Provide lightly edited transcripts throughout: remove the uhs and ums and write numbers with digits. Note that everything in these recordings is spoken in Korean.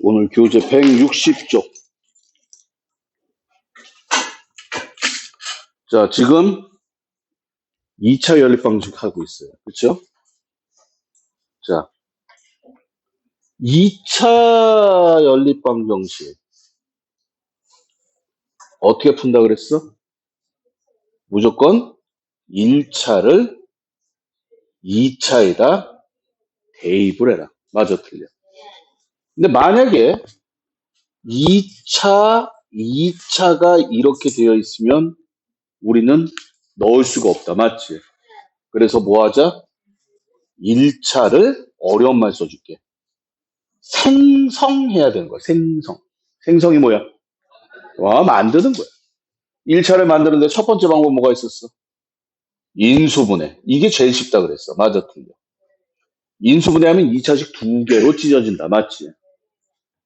오늘 교재 160쪽. 자, 지금 2차 연립 방식 하고 있어요. 그렇죠? 자, 2차 연립 방정식 어떻게 푼다 그랬어? 무조건 1차를 2차에다 대입을 해라. 맞아, 틀려. 근데 만약에 2차가 이렇게 되어 있으면 우리는 넣을 수가 없다. 맞지? 그래서 뭐 하자? 1차를 어려운 말 써줄게. 생성해야 되는 거야. 생성. 생성이 뭐야? 와, 만드는 거야. 1차를 만드는데 첫 번째 방법 뭐가 있었어? 인수분해. 이게 제일 쉽다 그랬어. 맞아, 틀려. 인수분해하면 2차식 두 개로 찢어진다. 맞지?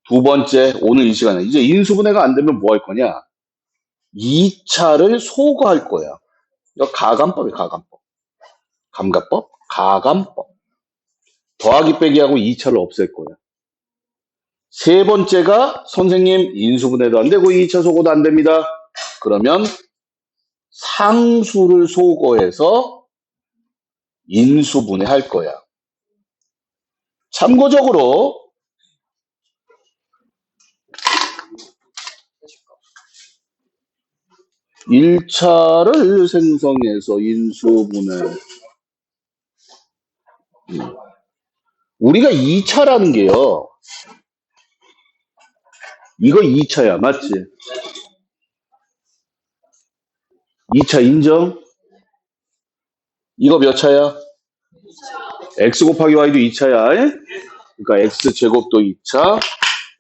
두 번째, 오늘 이 시간에 이제 인수분해가 안 되면 뭐 할 거냐? 2차를 소거할 거야. 이거 가감법이 가감법. 감가법? 가감법. 더하기 빼기하고 2차를 없앨 거야. 세 번째가 선생님 인수분해도 안 되고 2차 소거도 안 됩니다. 그러면 상수를 소거해서 인수분해 할 거야. 참고적으로 1차를 생성해서 인수분해. 우리가 2차라는 게요. 이거 2차야. 맞지? 2차 인정? 이거 몇 차야? x 곱하기 y도 2차야. 그러니까 x제곱도 2차,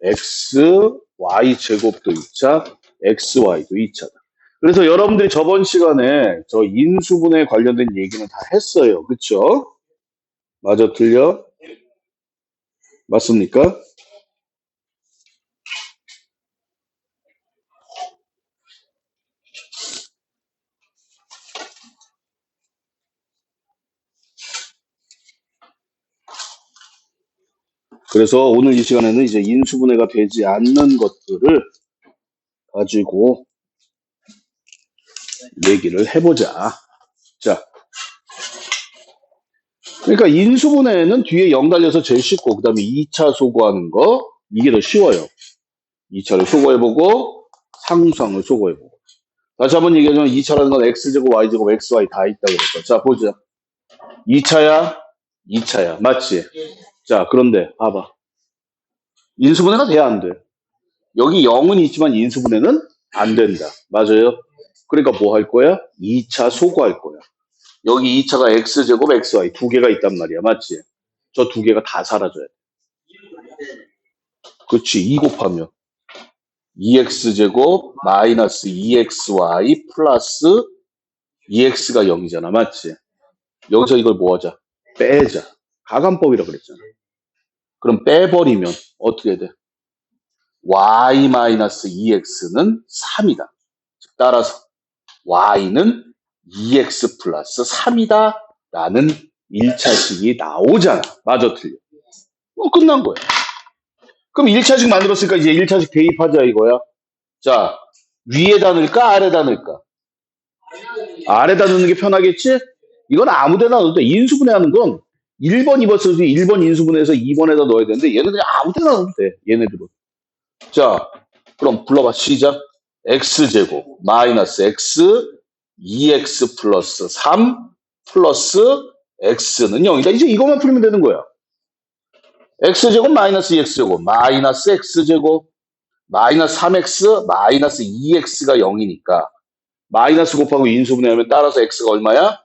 xy제곱도 2차, xy도 2차다. 그래서 여러분들이 저번 시간에 저 인수분해 관련된 얘기는 다 했어요. 그쵸? 맞아, 틀려? 맞습니까? 그래서 오늘 이 시간에는 이제 인수분해가 되지 않는 것들을 가지고 얘기를 해보자. 자, 그러니까 인수분해는 뒤에 0 달려서 제일 쉽고, 그 다음에 2차 소거하는 거, 이게 더 쉬워요. 2차를 소거해보고, 상수항을 소거해보고. 다시 한번 얘기하자면 2차라는 건 x제곱, y제곱, xy 다 있다 그랬어. 자, 보자. 2차야? 2차야. 맞지? 자, 그런데 봐봐. 인수분해가 돼야 안 돼. 여기 0은 있지만 인수분해는 안 된다. 맞아요? 그러니까 뭐 할 거야? 2차 소거할 거야. 여기 2차가 x제곱, xy 두 개가 있단 말이야. 맞지? 저 두 개가 다 사라져야 돼. 그렇지. 2 곱하면 2x제곱 마이너스 2xy 플러스 2x가 0이잖아. 맞지? 여기서 이걸 뭐 하자? 빼자. 가감법이라고 그랬잖아. 그럼 빼버리면 어떻게 돼? y 마이너스 2x는 3이다. 따라서 y는 2x 플러스 3이다. 라는 1차식이 나오잖아. 맞아, 틀려. 끝난 거야. 그럼 1차식 만들었으니까 이제 1차식 대입하자 이거야. 자, 위에다 넣을까? 아래다 넣을까? 아래다 넣는 게 편하겠지? 이건 아무 데나 넣어도 돼. 인수분해하는 건 1번, 2번 써서 1번 인수분해해서 2번에다 넣어야 되는데 얘네들이 아무 데나 넣어도 돼. 얘네들은. 자, 그럼 불러봐. 시작. x제곱 마이너스 x 2x 플러스 3 플러스 x는 0이다. 이제 이것만 풀면 되는 거야. x제곱 마이너스 2x제곱 마이너스 x제곱 마이너스 3x 마이너스 2x가 0이니까 마이너스 곱하고 인수분해하면 따라서 x가 얼마야?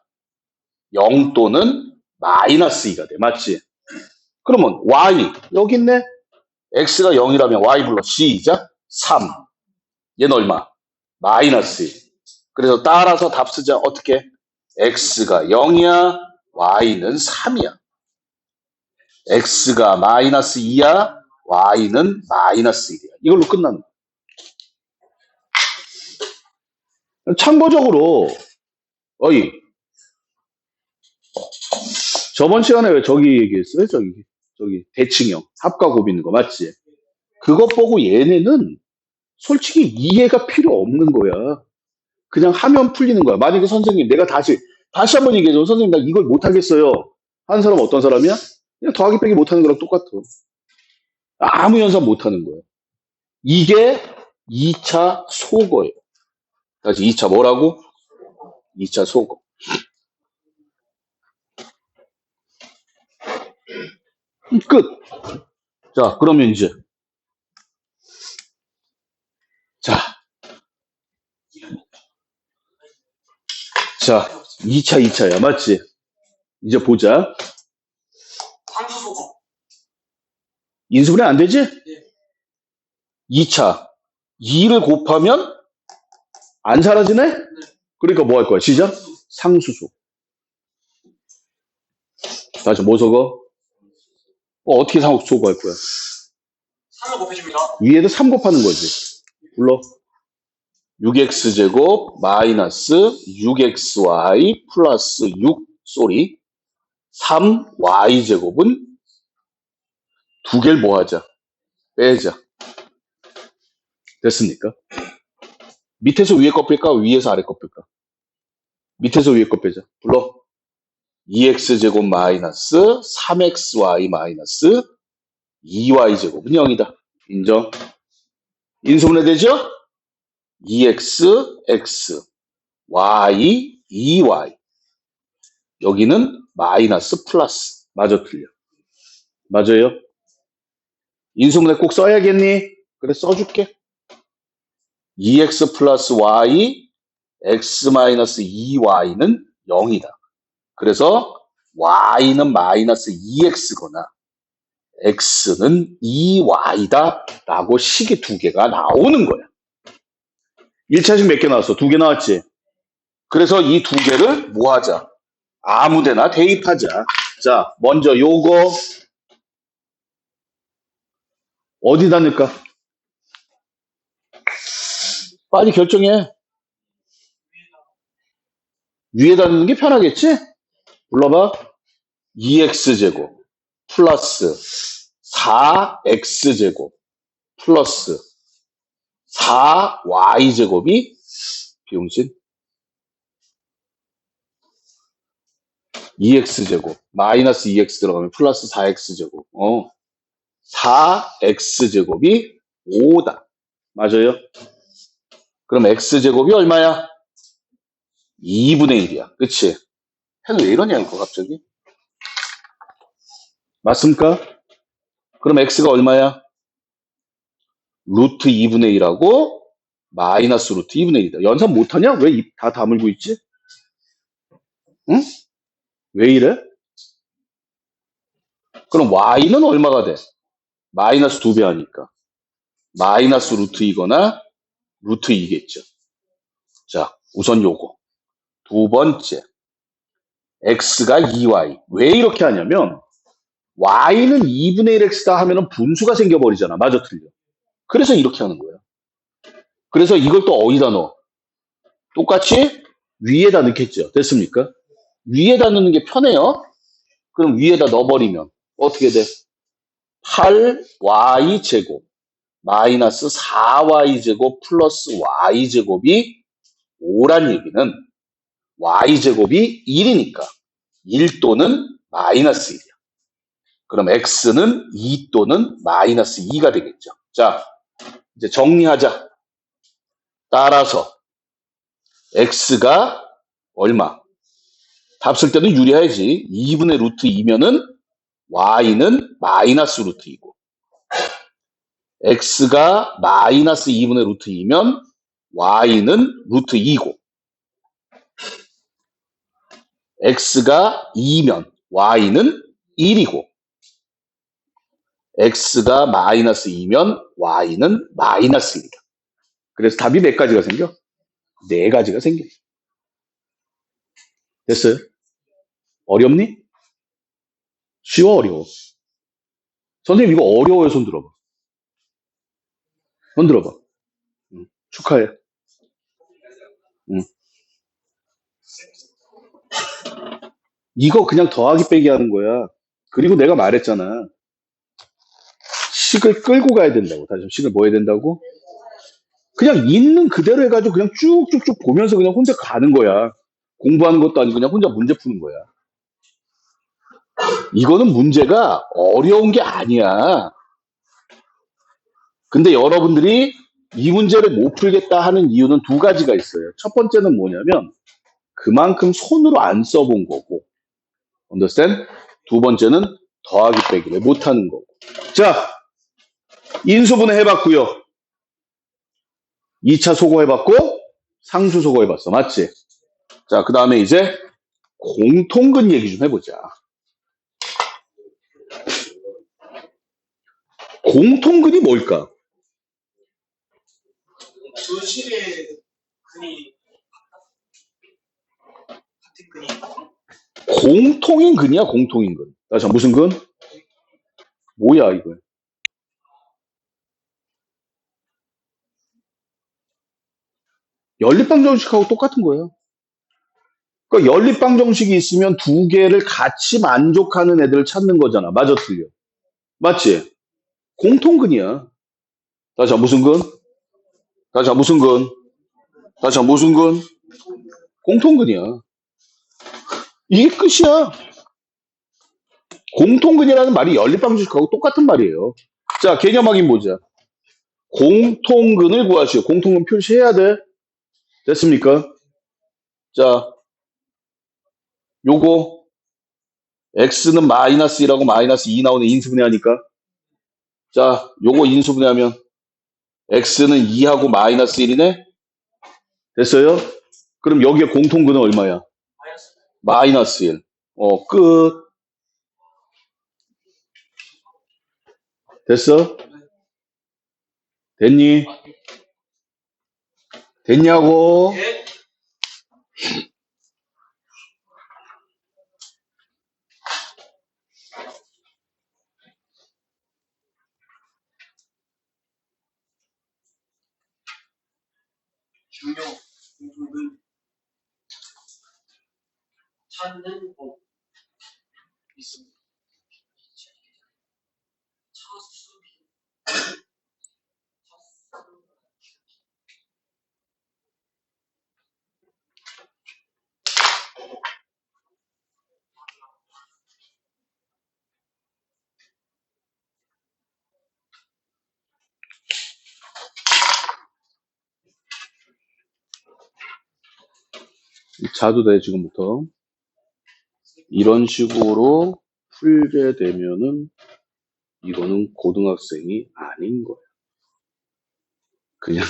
0 또는 마이너스 2가 돼. 맞지? 그러면 y 여기 있네. x가 0이라면 y 불러. 시작. 3. 얘는 얼마? 마이너스 2. 그래서 따라서 답 쓰자. 어떻게? x가 0이야. y는 3이야. x가 마이너스 2야. y는 마이너스 1이야. 이걸로 끝나는 거야. 참고적으로 어이 저번 시간에 왜 저기 얘기했어요? 저기 대칭형 합과 곱 있는 거 맞지? 그것 보고 얘네는 솔직히 이해가 필요 없는 거야. 그냥 하면 풀리는 거야. 만약에 선생님 내가 다시 한번 얘기해줘. 선생님 나 이걸 못하겠어요. 하는 사람 어떤 사람이야? 그냥 더하기 빼기 못하는 거랑 똑같아. 아무 연산 못하는 거야. 이게 2차 속어예요. 다시 2차 뭐라고? 2차 속어. 끝. 자, 그러면 이제 자, 자, 2차야. 맞지? 이제 보자. 인수분해 안 되지? 2차. 2를 곱하면 안 사라지네? 그러니까 뭐 할 거야? 시작? 상수소. 다시 뭐 적어? 어떻게 상수소 할 거야? 3을 곱해줍니다. 위에도 3 곱하는 거지. 불러. 6x제곱 마이너스 6xy 플러스 6 쏘리 3y제곱은 두 개를 뭐 하자? 빼자. 됐습니까? 밑에서 위에 거 뺄까? 위에서 아래 거 뺄까? 밑에서 위에 거 빼자. 불러. 2x제곱 마이너스 3xy 마이너스 2y제곱은 0이다. 인정? 인수분해 되죠? 2x, x, y, 2y. 여기는 마이너스 플러스. 맞아, 틀려? 맞아요? 인수분해 꼭 써야겠니? 그래, 써줄게. 2x 플러스 y, x 마이너스 2y는 0이다. 그래서 y는 마이너스 2x거나 x는 2y다 라고 식이 두 개가 나오는 거야. 1차식 몇 개 나왔어? 두 개 나왔지? 그래서 이 두 개를 뭐 하자? 아무데나 대입하자. 자, 먼저 요거 어디다 넣을까? 빨리 결정해. 위에다 넣는 게 편하겠지? 불러봐. 2x제곱 플러스 4x제곱 플러스 4y제곱이 비용신 2x제곱 마이너스 2x 들어가면 플러스 4x제곱 4x제곱이 5다. 맞아요? 그럼 x제곱이 얼마야? 2분의 1이야. 그치? 왜 이러냐 이거 갑자기? 맞습니까? 그럼 x가 얼마야? 루트 2분의 1하고 마이너스 루트 2분의 1이다. 연산 못하냐? 왜 입 다 다물고 있지? 응? 왜 이래? 그럼 y는 얼마가 돼? 마이너스 2배 하니까. 마이너스 루트 2거나 루트 2겠죠. 자, 우선 요거. 두 번째. x가 2y. 왜 이렇게 하냐면 y는 2분의 1x다 하면은 분수가 생겨버리잖아. 맞아, 틀려. 그래서 이렇게 하는 거야. 그래서 이걸 또 어디다 넣어? 똑같이 위에다 넣겠죠. 됐습니까? 위에다 넣는 게 편해요. 그럼 위에다 넣어버리면 어떻게 돼? 8y제곱 마이너스 4y제곱 플러스 y제곱이 5란 얘기는 y제곱이 1이니까 1 또는 마이너스 1이야. 그럼 x는 2 또는 마이너스 2가 되겠죠. 자, 이제 정리하자. 따라서 x가 얼마? 답 쓸 때는 유리해야지. 2분의 루트 2면은 y는 마이너스 루트 2고 x가 마이너스 2분의 루트 2면 y는 루트 2고 x가 2면 y는 1이고 x가 마이너스 2면 y는 마이너스 1이다. 그래서 답이 몇 가지가 생겨? 네 가지가 생겨. 됐어요? 어렵니? 쉬워, 어려워? 선생님 이거 어려워요. 손 들어봐. 손 들어봐. 축하해. 응. 이거 그냥 더하기 빼기 하는 거야. 그리고 내가 말했잖아. 식을 끌고 가야 된다고. 다시 식을 뭐 해야 된다고? 그냥 있는 그대로 해가지고 그냥 쭉쭉쭉 보면서 그냥 혼자 가는 거야. 공부하는 것도 아니고 그냥 혼자 문제 푸는 거야. 이거는 문제가 어려운 게 아니야. 근데 여러분들이 이 문제를 못 풀겠다 하는 이유는 두 가지가 있어요. 첫 번째는 뭐냐면 그만큼 손으로 안 써본 거고. understand? 두 번째는 더하기 빼기를 못하는 거고. 자, 인수분해 해봤고요. 2차 소거 해봤고 상수 소거 해봤어. 맞지? 자, 그 다음에 이제 공통근 얘기 좀 해보자. 공통근이 뭘까? 두 식의 근이 같은 근이 공통인 근이야, 공통인 근. 자, 무슨 근? 뭐야, 이거? 연립방 정식하고 똑같은 거예요. 그러니까 연립방 정식이 있으면 두 개를 같이 만족하는 애들을 찾는 거잖아. 맞아, 틀려? 맞지? 공통근이야. 다시 무슨 근? 다시 무슨 근? 다시 무슨 근? 공통근이야. 이게 끝이야. 공통근이라는 말이 연립방 정식하고 똑같은 말이에요. 자, 개념 확인 보자. 공통근을 구하시오. 공통근 표시해야 돼. 됐습니까? 자, 요거 x는 마이너스 1하고 마이너스 2 나오는 인수분해하니까 자, 요거 인수분해하면 x는 2하고 마이너스 1이네? 됐어요? 그럼 여기에 공통근은 얼마야? 마이너스 마이너스 1. 끝. 됐어? 됐니? 됐냐고? 예 중요 공통근 찾는 법 있습니다. 차수 자도 돼, 지금부터. 이런 식으로 풀게 되면은 이거는 고등학생이 아닌 거야. 그냥,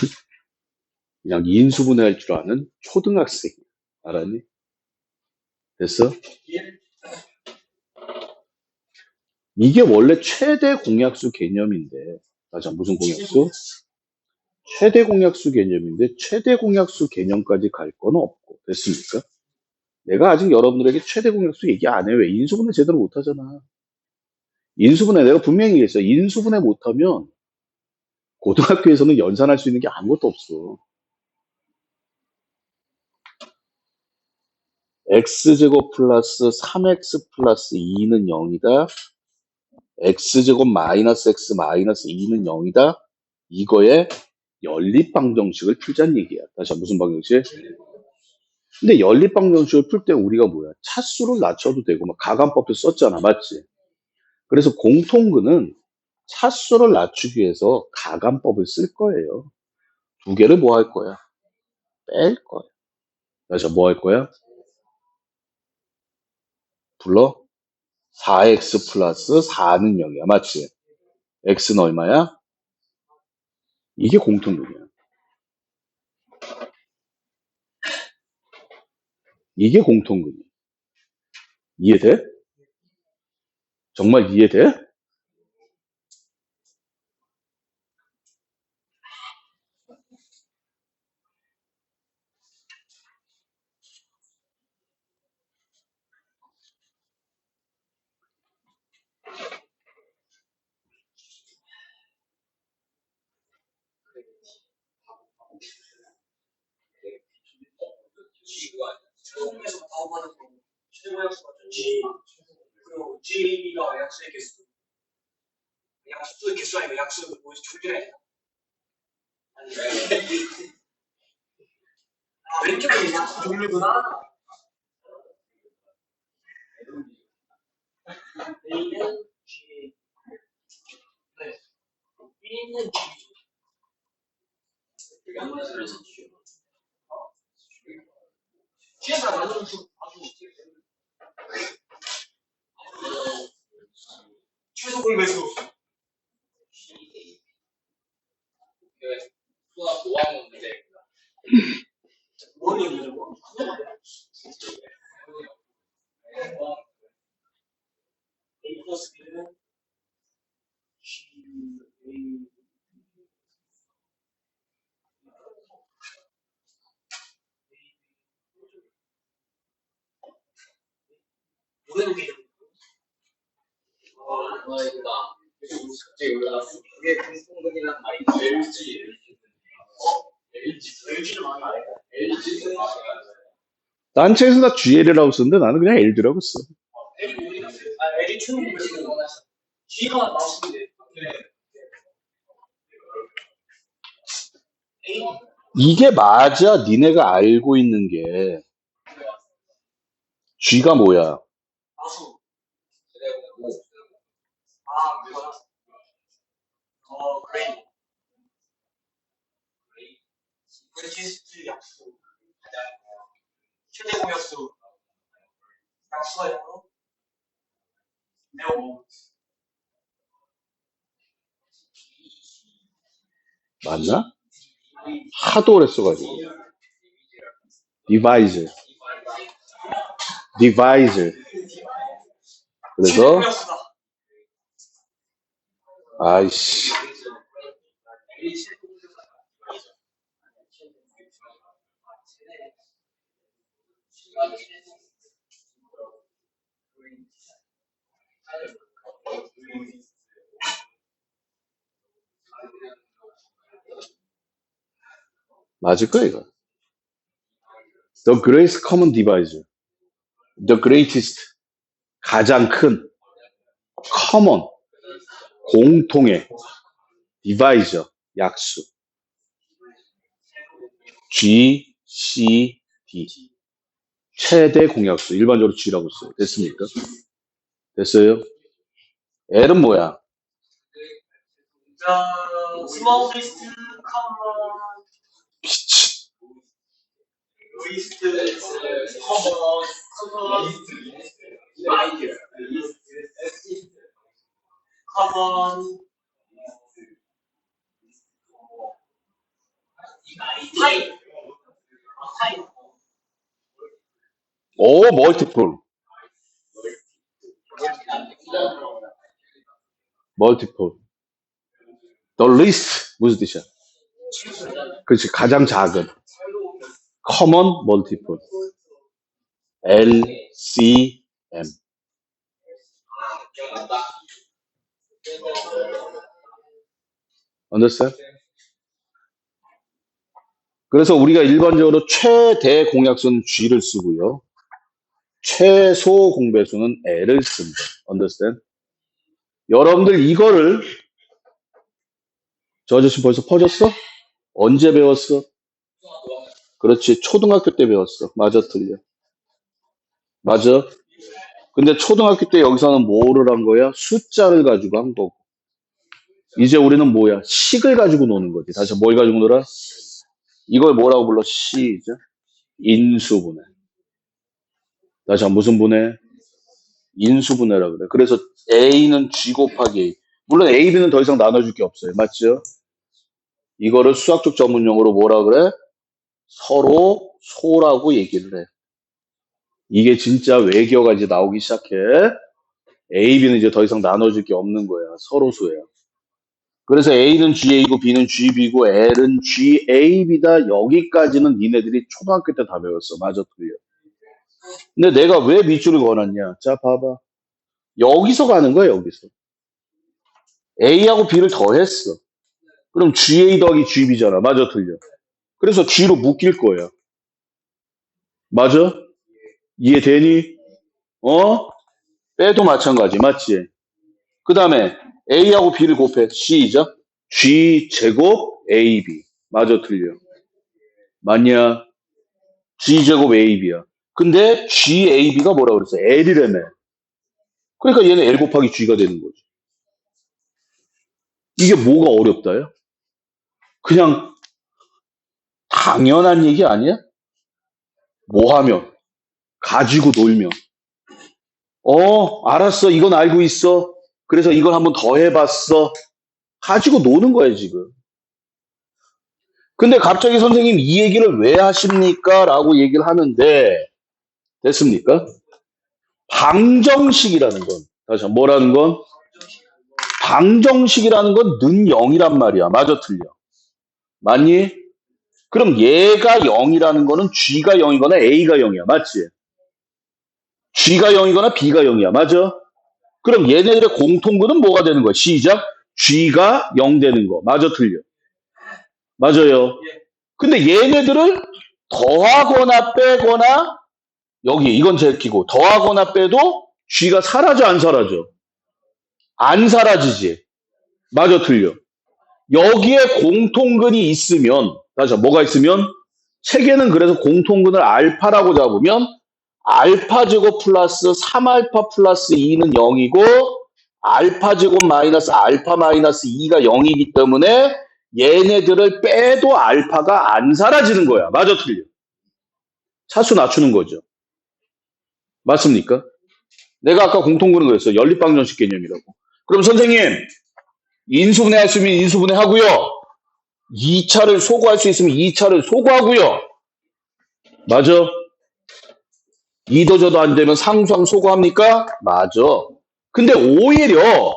그냥 인수분해할 줄 아는 초등학생. 알았니? 됐어? 예 이게 원래 최대 공약수 개념인데, 자, 무슨 공약수? 최대 공약수 개념인데, 최대 공약수 개념까지 갈 건 없고, 됐습니까? 내가 아직 여러분들에게 최대 공약수 얘기 안 해. 왜? 인수분해 제대로 못 하잖아. 인수분해 내가 분명히 얘기했어. 인수분해 못하면 고등학교에서는 연산할 수 있는 게 아무것도 없어. x제곱 플러스 3x 플러스 2는 0이다. x제곱 마이너스 x 마이너스 2는 0이다. 이거에 연립방정식을 풀자는 얘기야. 다시 무슨 방정식? 근데 연립방정식을 풀 때 우리가 뭐야? 차수를 낮춰도 되고 막 가감법도 썼잖아. 맞지? 그래서 공통근은 차수를 낮추기 위해서 가감법을 쓸 거예요. 두 개를 뭐 할 거야? 뺄 거야. 다시 뭐 할 거야? 불러? 4x 플러스 4는 0이야. 맞지? x는 얼마야? 이게 공통근이야. 이게 공통근이야. 이해돼? 정말 이해돼? 최종에서 다음하는 거 최고 약수가 G 그리고 G가 약수의 개수 약수의 개수 아니고 약수의 뭐지 종류가 있나? 아, 왼쪽에 약수 종류구나. A는 G. 네. B는 G. G에서 나누는 수 아주 최소 공배수. 수학 5학년 문제. 뭘 얘기하려고? A 플러스 B는 G, A. 뭐라고 얘기해? 이거다. 갑자기 올라갔어. 그게 공통적이라는 말이 LG. LG는 많이 안 해. LG는 단체에서 다 GL이라고 쓰는데 나는 그냥 LD라고 써. L이 충분히 G가 나왔는데. 이게 맞아. 니네가 알고 있는 게 G가 뭐야? 나수. 그거야. 그레이. 브리티스트 약수. 최대 공약수. 약수가 영어로 네오. 맞나? 하도 오래 써가지고. 디바이저. 그래서 공약수다. 아이씨. 맞을 거야 이거. The greatest common divisor. The greatest. 가장 큰. common. 공통의. divisor. 약수. G, C, D. 최대 공약수. 일반적으로 G라고 써요. 됐습니까? 됐어요? L은 뭐야? smallest common 미치. least common common type. 오, multiple. multiple. The least 무슨 뜻이야? 그렇지, 가장 작은. common multiple. L, C, M. understand? 그래서 우리가 일반적으로 최대 공약수는 G를 쓰고요. 최소 공배수는 L을 씁니다. understand? 여러분들 이거를 저 아저씨 벌써 퍼졌어? 언제 배웠어? 그렇지, 초등학교 때 배웠어. 맞아, 틀려. 맞아. 근데 초등학교 때 여기서는 뭐를 한 거야? 숫자를 가지고 한 거고. 이제 우리는 뭐야? 식을 가지고 노는 거지. 다시 뭘 가지고 놀아? 이걸 뭐라고 불러? 시죠? 인수분해. 다시 무슨 분해? 인수분해라고 그래. 그래서 A는 G 곱하기 A. 물론 A, B는 더 이상 나눠줄 게 없어요. 맞죠? 이거를 수학적 전문용어로 뭐라 그래? 서로 소라고 얘기를 해. 이게 진짜 외교가 이제 나오기 시작해. A, B는 이제 더 이상 나눠줄 게 없는 거야. 서로 소야. 그래서 A는 GA고 B는 GB고 L은 GAB다. 여기까지는 니네들이 초등학교 때 다 배웠어. 맞아, 틀려. 근데 내가 왜 밑줄을 그어놨냐? 자, 봐봐. 여기서 가는 거야, 여기서. A하고 B를 더했어. 그럼 GA 더하기 GB잖아. 맞아, 틀려. 그래서 G로 묶일 거야. 맞아? 이해되니? 빼도 마찬가지. 맞지? 그 다음에 A하고 B를 곱해. 시작. G제곱 AB. 맞아, 틀려. 맞냐? G제곱 AB야. 근데 GAB가 뭐라 그랬어? L이라며. 그러니까 얘는 L 곱하기 G가 되는 거지. 이게 뭐가 어렵다요? 그냥 당연한 얘기 아니야? 뭐 하면? 가지고 놀면. 알았어. 이건 알고 있어. 그래서 이걸 한번 더 해봤어. 가지고 노는 거야, 지금. 근데 갑자기 선생님 이 얘기를 왜 하십니까? 라고 얘기를 하는데, 됐습니까? 방정식이라는 건, 다시 한번 뭐라는 건? 방정식이라는 건 는 0이란 말이야. 맞아, 틀려. 맞니? 그럼 얘가 0이라는 거는 G가 0이거나 A가 0이야. 맞지? G가 0이거나 B가 0이야. 맞아? 그럼 얘네들의 공통근은 뭐가 되는 거야? 시작. G가 0 되는 거. 맞아, 틀려. 맞아요. 근데 얘네들을 더하거나 빼거나 여기 이건 제끼고 더하거나 빼도 G가 사라져 안 사라져? 안 사라지지. 맞아, 틀려. 여기에 공통근이 있으면 다시 뭐가 있으면 책에는 그래서 공통근을 알파라고 잡으면 알파 제곱 플러스 3알파 플러스 2는 0이고 알파 제곱 마이너스 알파 마이너스 2가 0이기 때문에 얘네들을 빼도 알파가 안 사라지는 거야. 맞아, 틀려. 차수 낮추는 거죠. 맞습니까? 내가 아까 공통근을 그랬어. 연립방정식 개념이라고. 그럼 선생님 인수분해 할 수 있으면 인수분해 하고요. 2차를 소구할 수 있으면 2차를 소구하고요. 맞아? 이도저도 안 되면 상수항 소구합니까? 맞아. 근데 오히려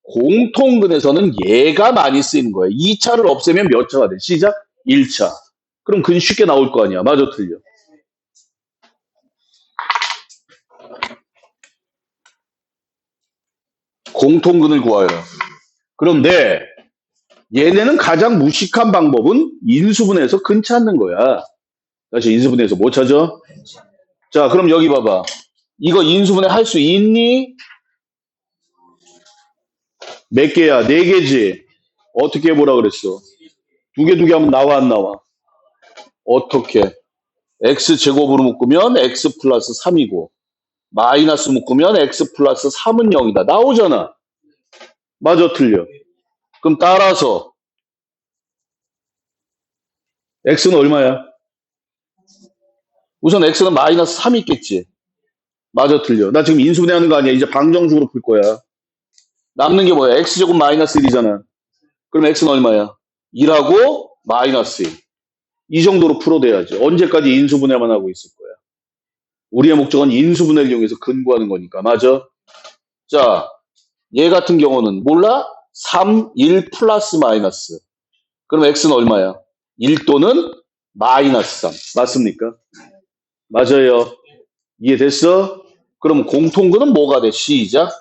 공통근에서는 얘가 많이 쓰이는 거예요. 2차를 없애면 몇 차가 돼? 시작? 1차. 그럼 근 쉽게 나올 거 아니야. 맞아, 틀려. 공통근을 구하여. 그런데 얘네는 가장 무식한 방법은 인수분해에서 근 찾는 거야. 다시 인수분해에서 뭐 찾아? 자, 그럼 여기 봐봐. 이거 인수분해 할 수 있니? 몇 개야? 네 개지? 어떻게 해보라 그랬어? 두 개 하면 나와 안 나와? 어떻게? x제곱으로 묶으면 x 플러스 3이고 마이너스 묶으면 x 플러스 3은 0이다. 나오잖아. 맞아, 틀려. 그럼 따라서 x는 얼마야? 우선 x는 마이너스 3이 있겠지. 맞아, 틀려. 나 지금 인수분해하는 거 아니야. 이제 방정식으로 풀 거야. 남는 게 뭐야? x제곱 마이너스 1이잖아. 그럼 x는 얼마야? 1하고 마이너스 1. 이 정도로 풀어대야지. 언제까지 인수분해만 하고 있을 거야. 우리의 목적은 인수분해를 이용해서 근구하는 거니까. 맞아? 자, 얘 같은 경우는 몰라? 3, 1 플러스 마이너스. 그럼 x는 얼마야? 1 또는 마이너스 3. 맞습니까? 맞아요. 이해됐어? 그럼 공통근은 뭐가 돼? 시작.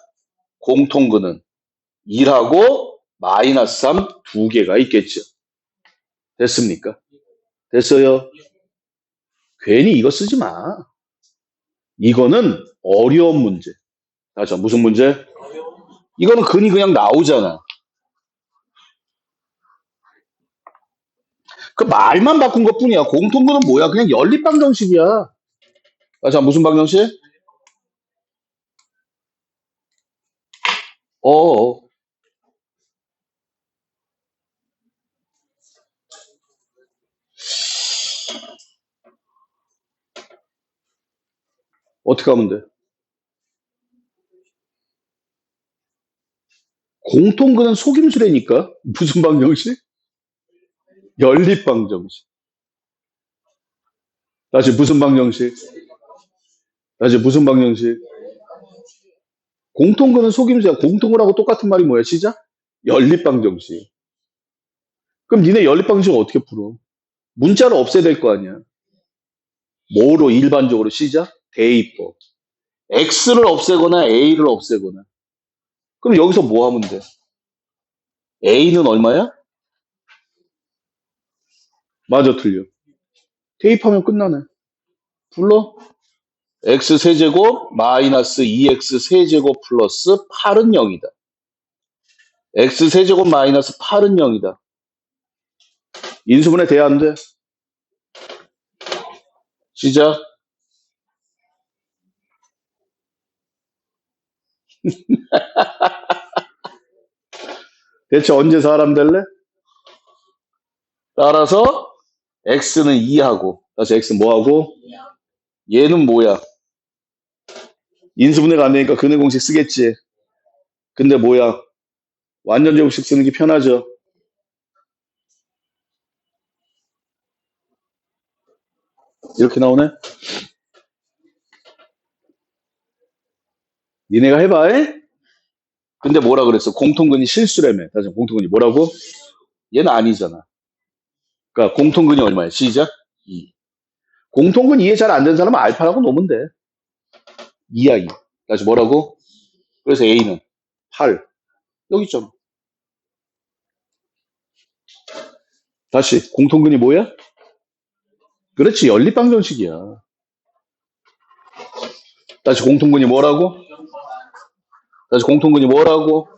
공통근은 1하고 마이너스 3 두 개가 있겠죠. 됐습니까? 됐어요? 괜히 이거 쓰지 마. 이거는 어려운 문제. 다시 무슨 문제? 이거는 근이 그냥 나오잖아. 그 말만 바꾼 것 뿐이야. 공통근은 뭐야? 그냥 연립방정식이야. 자, 무슨 방정식? 어, 어떻게 하면 돼? 공통근은 속임수라니까. 무슨 방정식? 연립방정식. 다시 무슨 방정식? 다시 무슨 방정식? 공통근은 속임수야. 공통근하고 똑같은 말이 뭐야? 시작? 연립방정식. 그럼 니네 연립방정식 어떻게 풀어? 문자를 없애야 될 거 아니야. 뭐로 일반적으로 시작? 대입법. x를 없애거나 a를 없애거나. 그럼 여기서 뭐 하면 돼? a는 얼마야? 맞아, 틀려. 대입하면 끝나네. 불러? x 세제곱 마이너스 2x 세제곱 플러스 8은 0이다. x세제곱 마이너스 8은 0이다. 인수분해 돼야 안 돼? 시작. 대체 언제 사람 될래? 따라서 x는 2하고 다시 x는 뭐하고? 얘는 뭐야? 인수분해가 안 되니까 근의 공식 쓰겠지. 근데 뭐야? 완전 제곱식 쓰는 게 편하죠. 이렇게 나오네? 니네가 해봐. 에? 근데 뭐라 그랬어? 공통근이 실수라며. 다시 공통근이 뭐라고? 얘는 아니잖아. 그러니까 공통근이 얼마야? 시작. 2. 공통근 이해 잘 안 되는 사람은 알파라고 놓으면 돼. 2야 2. 다시 뭐라고? 그래서 A는 8. 여기 있잖아. 다시 공통근이 뭐야? 그렇지. 연립방정식이야. 다시 공통근이 뭐라고? 다시 공통근이 뭐라고?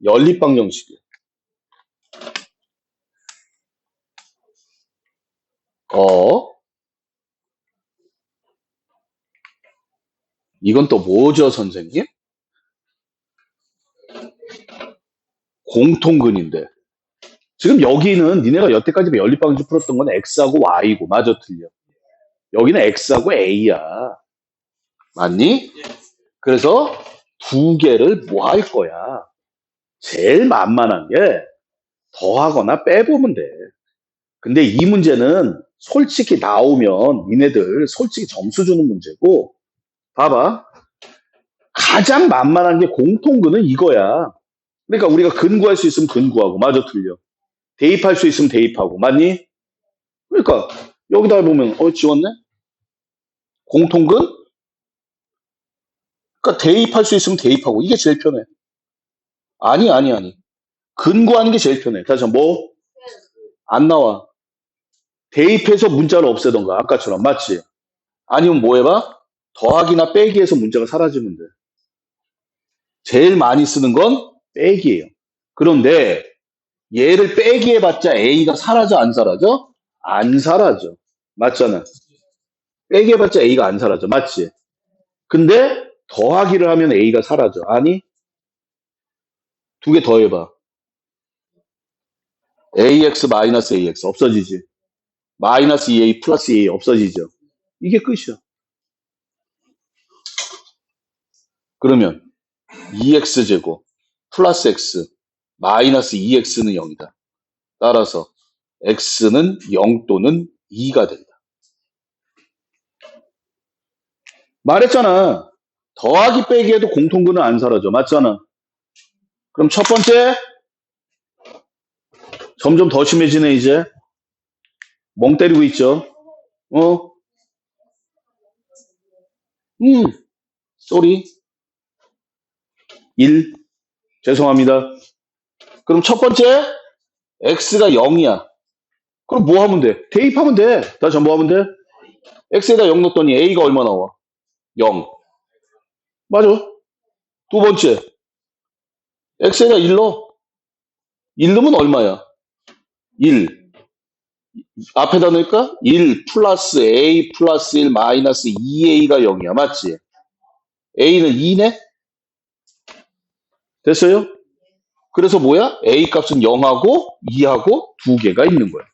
연립방정식이야. 이건 또 뭐죠, 선생님? 공통근인데. 지금 여기는 니네가 여태까지 연립방정식 풀었던 건 X하고 Y고, 맞아, 틀려. 여기는 X하고 A야. 맞니? 그래서 두 개를 뭐 할 거야? 제일 만만한 게 더하거나 빼보면 돼. 근데 이 문제는 솔직히 나오면 니네들 솔직히 점수 주는 문제고, 봐봐. 가장 만만한 게 공통근은 이거야. 그러니까 우리가 근구할 수 있으면 근구하고, 맞아, 틀려. 대입할 수 있으면 대입하고, 맞니? 그러니까 여기다 보면 지웠네? 공통근? 그러니까 대입할 수 있으면 대입하고 이게 제일 편해. 아니. 근구하는 게 제일 편해. 다시 한번 뭐? 안 나와. 대입해서 문자를 없애던가 아까처럼 맞지? 아니면 뭐 해봐? 더하기나 빼기해서 문자가 사라지면 돼. 제일 많이 쓰는 건 빼기예요. 그런데 얘를 빼기 해봤자 A가 사라져 안 사라져? 안 사라져. 맞잖아. 빼기 해봤자 A가 안 사라져. 맞지? 근데 더하기를 하면 A가 사라져. 아니? 두 개 더해봐. AX 마이너스 AX 없어지지. 마이너스 2A 플러스 2A 없어지죠. 이게 끝이야. 그러면 2x제곱 플러스 x 마이너스 2x는 0이다. 따라서 x는 0 또는 2가 된다. 말했잖아. 더하기 빼기에도 공통근은 안 사라져. 맞잖아. 그럼 첫 번째 점점 더 심해지네 이제. 멍 때리고 있죠. 쏘리 1. 죄송합니다. 그럼 첫 번째 x가 0이야. 그럼 뭐 하면 돼? 대입하면 돼. 다시 뭐 하면 돼? x에다 0 넣었더니 a가 얼마 나와? 0. 맞아. 두 번째 x에다 1 넣어. 1 넣으면 얼마야? 1. 앞에다 넣을까? 1 플러스 a 플러스 1 마이너스 2a가 0이야. 맞지? a는 2네? 됐어요? 그래서 뭐야? a 값은 0하고 2하고 두 개가 있는 거야.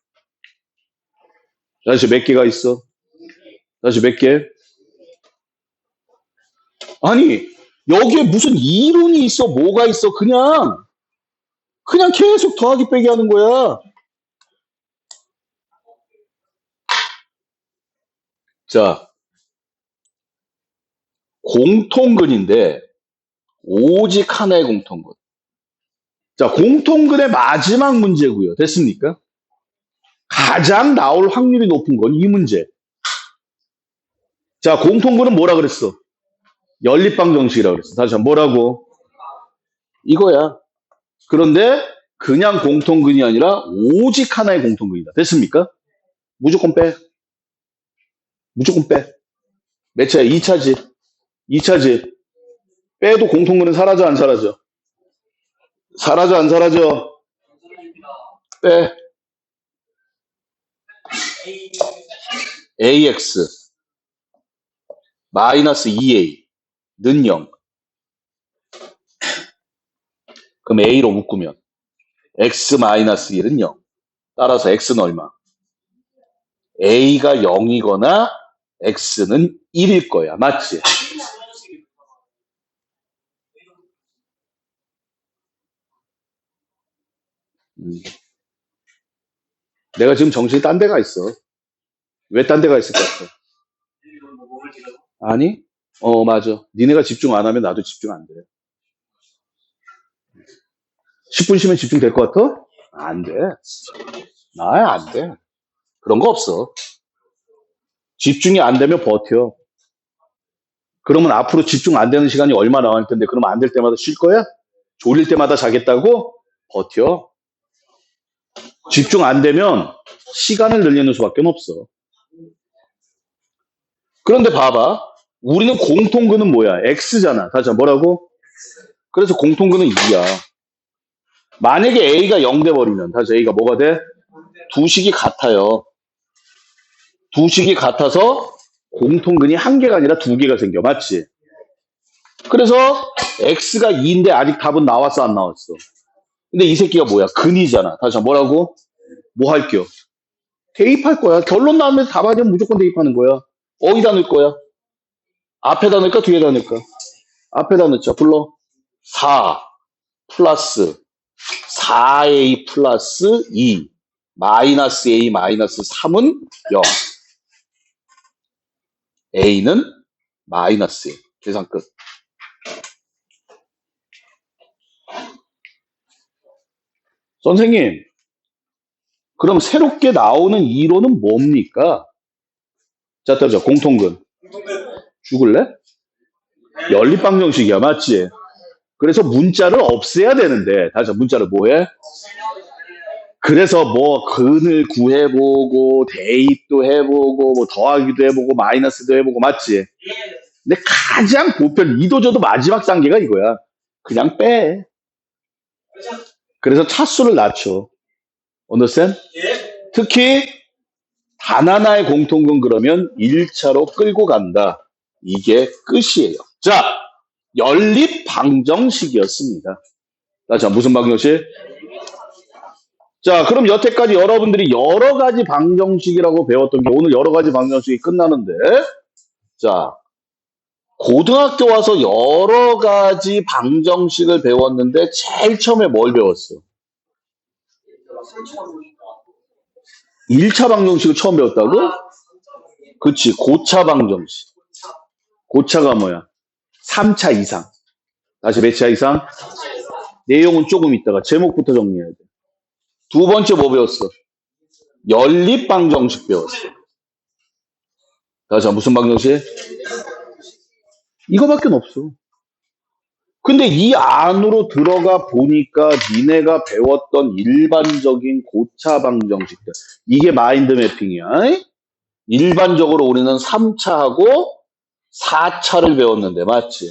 다시 몇 개가 있어? 다시 몇 개? 아니, 여기에 무슨 이론이 있어? 뭐가 있어? 그냥 계속 더하기 빼기 하는 거야. 자, 공통근인데 오직 하나의 공통근. 자, 공통근의 마지막 문제고요. 됐습니까? 가장 나올 확률이 높은 건 이 문제. 자, 공통근은 뭐라 그랬어? 연립방정식이라고 그랬어. 다시 한번 뭐라고? 이거야. 그런데 그냥 공통근이 아니라 오직 하나의 공통근이다. 됐습니까? 무조건 빼. 무조건 빼. 몇 차야? 2차지. 2차지. 빼도 공통근은 사라져 안 사라져? 사라져, 안 사라져? 빼. ax 마이너스 2a는 0. 그럼 a로 묶으면 x 마이너스 1은 0. 따라서 x는 얼마? a가 0이거나 x는 1일 거야. 맞지? 내가 지금 정신이 딴 데가 있어. 왜 딴 데가 있을 것 같아? 아니? 맞아. 니네가 집중 안 하면 나도 집중 안 돼. 10분 쉬면 집중될 것 같아? 안 돼. 안 돼. 그런 거 없어. 집중이 안 되면 버텨. 그러면 앞으로 집중 안 되는 시간이 얼마 나올 텐데, 그러면 안 될 때마다 쉴 거야? 졸릴 때마다 자겠다고? 버텨. 집중 안 되면 시간을 늘리는 수밖에 없어. 그런데 봐봐. 우리는 공통근은 뭐야? X잖아. 다시 한번 뭐라고? 그래서 공통근은 2야. 만약에 A가 0 돼버리면, 다시 A가 뭐가 돼? 두 식이 같아요. 두 식이 같아서 공통근이 한 개가 아니라 두 개가 생겨. 맞지? 그래서 X가 2인데 아직 답은 나왔어, 안 나왔어? 근데 이 새끼가 뭐야? 근이잖아. 다시 한번 뭐라고? 뭐 할게요? 대입할 거야. 결론 나오면 답 아니면 무조건 대입하는 거야. 어디다 넣을 거야? 앞에다 넣을까? 뒤에다 넣을까? 앞에다 넣자. 불러. 4 플러스 4a 플러스 2 마이너스 a 마이너스 3은 0. a는 마이너스 1. 계산 끝. 선생님, 그럼 새롭게 나오는 이론은 뭡니까? 자, 따라자. 공통근. 죽을래? 연립방정식이야. 맞지? 그래서 문자를 없애야 되는데, 다시 문자를 뭐해? 그래서 뭐 근을 구해보고 대입도 해보고 뭐 더하기도 해보고 마이너스도 해보고 맞지? 근데 가장 보편 이도저도 마지막 단계가 이거야. 그냥 빼. 그래서 차수를 낮춰. understand? 특히 단 하나의 공통근 그러면 1차로 끌고 간다. 이게 끝이에요. 자, 연립 방정식이었습니다. 자, 무슨 방정식? 자, 그럼 여태까지 여러분들이 여러 가지 방정식이라고 배웠던 게 오늘 여러 가지 방정식이 끝나는데, 자, 고등학교 와서 여러 가지 방정식을 배웠는데 제일 처음에 뭘 배웠어? 1차 방정식을 처음 배웠다고? 그치, 고차 방정식. 고차가 뭐야? 3차 이상. 다시 몇 차 이상? 내용은 조금 있다가 제목부터 정리해야 돼. 두 번째 뭐 배웠어? 연립 방정식 배웠어. 다시 무슨 방정식? 이거밖에 없어. 근데 이 안으로 들어가 보니까 니네가 배웠던 일반적인 고차 방정식들, 이게 마인드 매핑이야. 일반적으로 우리는 3차하고 4차를 배웠는데 맞지?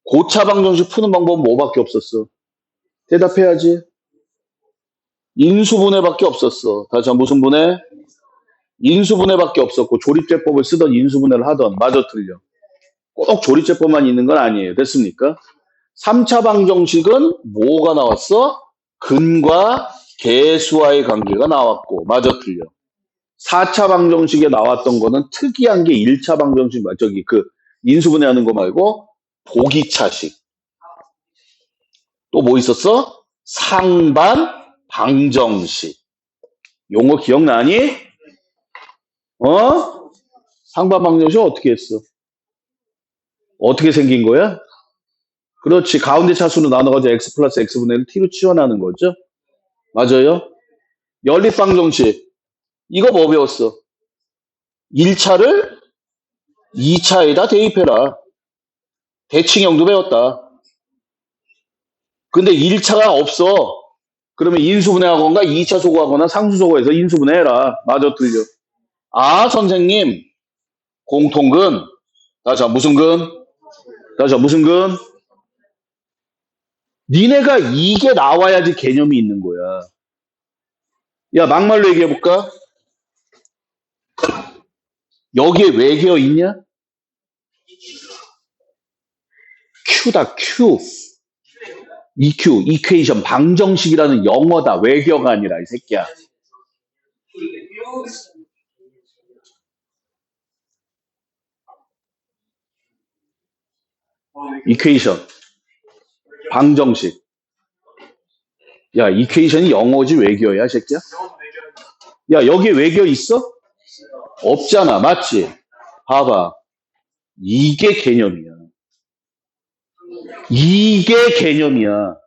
고차 방정식 푸는 방법은 뭐밖에 없었어? 대답해야지. 인수분해밖에 없었어. 다시 한번 무슨 분해? 인수분해밖에 없었고 조립제법을 쓰던 인수분해를 하던. 맞아 틀려? 꼭 조립제법만 있는 건 아니에요. 됐습니까? 3차 방정식은 뭐가 나왔어? 근과 개수와의 관계가 나왔고. 맞아 틀려? 4차 방정식에 나왔던 거는 특이한 게 1차 방정식, 저기 그 인수분해하는 거 말고 보기차식. 또 뭐 있었어? 상반 방정식. 용어 기억나니? 상반 방정식 어떻게 했어? 어떻게 생긴 거야? 그렇지. 가운데 차수로 나눠가지고 x 플러스 x분의 1 t로 치환하는 거죠. 맞아요? 연립방정식. 이거 뭐 배웠어? 1차를 2차에다 대입해라. 대칭형도 배웠다. 근데 1차가 없어. 그러면 인수분해하거나 2차 소거하거나 상수소거해서 인수분해해라. 맞아 틀려? 아 선생님 공통근. 다시 무슨 근? 다시 무슨 근? 니네가 이게 나와야지 개념이 있는 거야. 야, 막말로 얘기해볼까? 여기에 외계어 있냐? Q다, Q. EQ, 이퀘이션, 방정식이라는 영어다. 외계어가 아니라, 이 새끼야. 이퀘이션, 방정식. 야, 이퀘이션이 영어지 외계어야, 이 새끼야? 야, 여기에 외계어 있어? 없잖아, 맞지? 봐봐. 이게 개념이야. 이게 개념이야.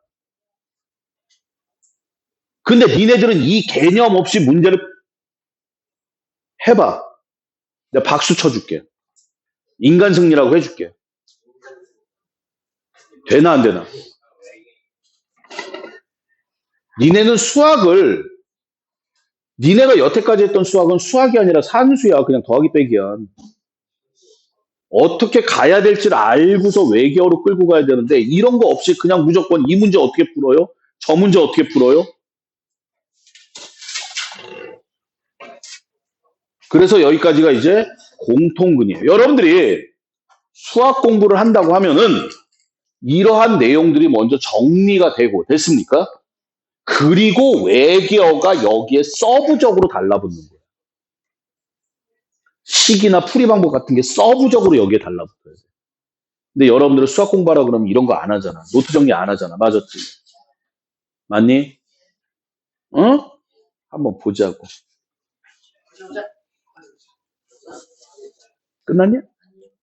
근데 니네들은 이 개념 없이 문제를 해봐. 내가 박수 쳐줄게. 인간 승리라고 해줄게. 되나 안 되나? 니네는 수학을 니네가 여태까지 했던 수학은 수학이 아니라 산수야. 그냥 더하기 빼기야. 어떻게 가야 될지를 알고서 외계어로 끌고 가야 되는데 이런 거 없이 그냥 무조건 이 문제 어떻게 풀어요? 저 문제 어떻게 풀어요? 그래서 여기까지가 이제 공통근이에요. 여러분들이 수학 공부를 한다고 하면은 이러한 내용들이 먼저 정리가 되고 됐습니까? 그리고 외계어가 여기에 서브적으로 달라붙는 거예요. 식이나 풀이 방법 같은 게 서브적으로 여기에 달라붙어요. 근데 여러분들은 수학 공부하라 그러면 이런 거 안 하잖아. 노트 정리 안 하잖아. 맞았지? 맞니? 어? 한번 보자고. 끝났냐?